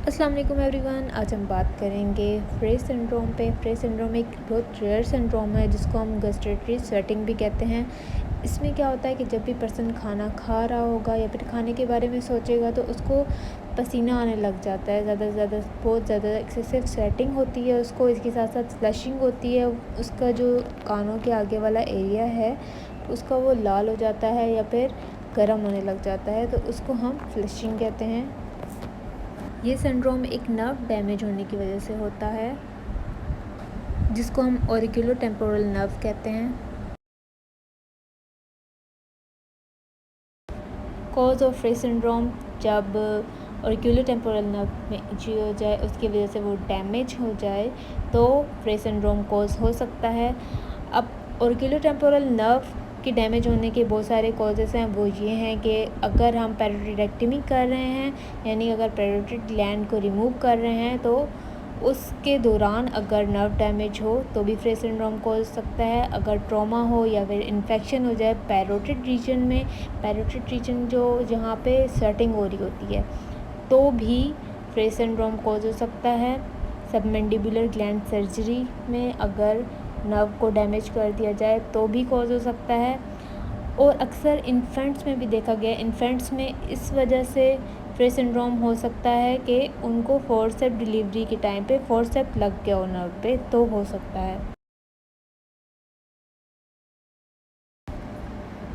अस्सलाम वालेकुम एवरीवन। आज हम बात करेंगे फ्रे सिंड्रोम पे। फ्रे सिंड्रोम एक बहुत रेयर सिंड्रोम है जिसको हम गैस्ट्रेटरी स्वेटिंग भी कहते हैं। इसमें क्या होता है कि जब भी पर्सन खाना खा रहा होगा या फिर खाने के बारे में सोचेगा तो उसको पसीना आने लग जाता है, ज़्यादा से ज़्यादा बहुत ज़्यादा एक्सेसिव स्वेटिंग होती है उसको। इसके साथ साथ फ्लशिंग होती है, उसका जो कानों के आगे वाला एरिया है उसका वो लाल हो जाता है या फिर गर्म होने लग जाता है, तो उसको हम फ्लशिंग कहते हैं। ये सिंड्रोम एक नर्व डैमेज होने की वजह से होता है जिसको हम ऑरिकुलो टेम्पोरल नर्व कहते हैं। कॉज ऑफ फ्रे सिंड्रोम, जब ऑरिकुलो टेम्पोरल नर्व में इंजरी हो जाए, उसकी वजह से वो डैमेज हो जाए तो फ्रे सिंड्रोम कॉज हो सकता है। अब ऑरिकुलो टेम्पोरल नर्व के डैमेज होने के बहुत सारे कॉजेज़ हैं। वो ये हैं कि अगर हम पैरोटिडेक्टमी कर रहे हैं, यानी अगर पैरोटिड ग्लैंड को रिमूव कर रहे हैं, तो उसके दौरान अगर नर्व डैमेज हो तो भी फ्रे सिंड्रोम को हो सकता है। अगर ट्रॉमा हो या फिर इन्फेक्शन हो जाए पैरोटिड रीजन में, पैरोटिड रीजन जो जहाँ पे स्वेटिंग हो रही होती है, तो भी फ्रे सिंड्रोम कॉज हो सकता है। सबमैंडिबुलर ग्लैंड सर्जरी में अगर नर्व को डैमेज कर दिया जाए तो भी कॉज हो सकता है। और अक्सर इन्फेंट्स में भी देखा गया, इन्फेंट्स में इस वजह से फ्रे सिंड्रोम हो सकता है कि उनको फोर्सेप डिलीवरी के टाइम पे फोर्सेप लग गया हो नर्व पे, तो हो सकता है।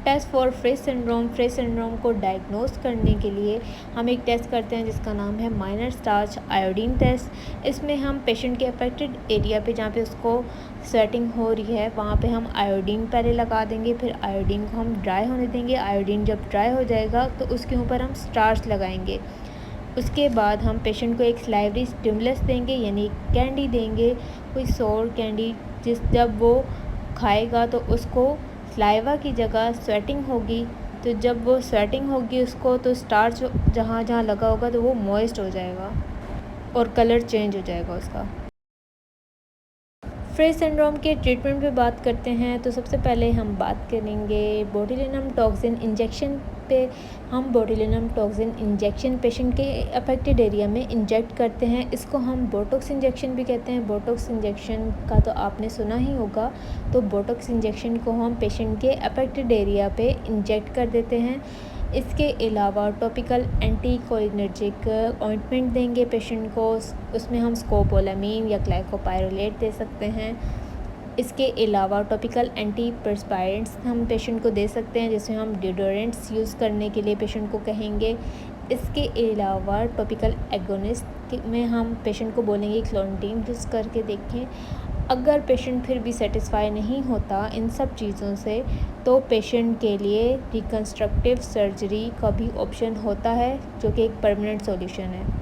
टेस्ट फॉर फ्रे सिंड्रोम को डायग्नोस करने के लिए हम एक टेस्ट करते हैं जिसका नाम है माइनर स्टार्च आयोडीन टेस्ट। इसमें हम पेशेंट के अफेक्टेड एरिया पे जहाँ पे उसको स्वेटिंग हो रही है वहाँ पे हम आयोडीन पहले लगा देंगे, फिर आयोडीन को हम ड्राई होने देंगे। आयोडीन जब ड्राई हो जाएगा तो उसके ऊपर हम स्टार्च लगाएंगे। उसके बाद हम पेशेंट को एक सलाइवरी स्टिमुलस देंगे, यानी कैंडी देंगे, कोई सोर कैंडी, जब वो खाएगा तो उसको सलाइवा की जगह स्वेटिंग होगी। तो जब वो स्वेटिंग होगी उसको, तो स्टार्च जहाँ जहाँ लगा होगा तो वो मॉइस्ट हो जाएगा और कलर चेंज हो जाएगा उसका। फ्रे सिंड्रोम के ट्रीटमेंट पे बात करते हैं तो सबसे पहले हम बात करेंगे बोtulinum टॉक्सिन इंजेक्शन पे। हम बोtulinum टॉक्सिन इंजेक्शन पेशेंट के अफेक्टेड एरिया में इंजेक्ट करते हैं। इसको हम बोटॉक्स इंजेक्शन भी कहते हैं। बोटॉक्स इंजेक्शन का तो आपने सुना ही होगा। तो बोटॉक्स इंजेक्शन को हम पेशेंट के अफेक्टेड एरिया पे इंजेक्ट कर देते हैं। इसके अलावा टॉपिकल एंटीकोलिनर्जिक ऑइंटमेंट देंगे पेशेंट को, उसमें हम स्कोपोलामीन या ग्लाइकोपाइरोलेट दे सकते हैं। इसके अलावा टॉपिकल एंटीपर्स्पायरेंट्स हम पेशेंट को दे सकते हैं, जिसमें हम डिओडोरेंट्स यूज़ करने के लिए पेशेंट को कहेंगे। इसके अलावा टॉपिकल एगोनिस्ट में हम पेशेंट को बोलेंगे क्लोंटिन यूज़ करके देखें। अगर पेशेंट फिर भी सेटिस्फाई नहीं होता इन सब चीज़ों से, तो पेशेंट के लिए रिकन्स्ट्रक्टिव सर्जरी का भी ऑप्शन होता है, जो कि एक परमानेंट सॉल्यूशन है।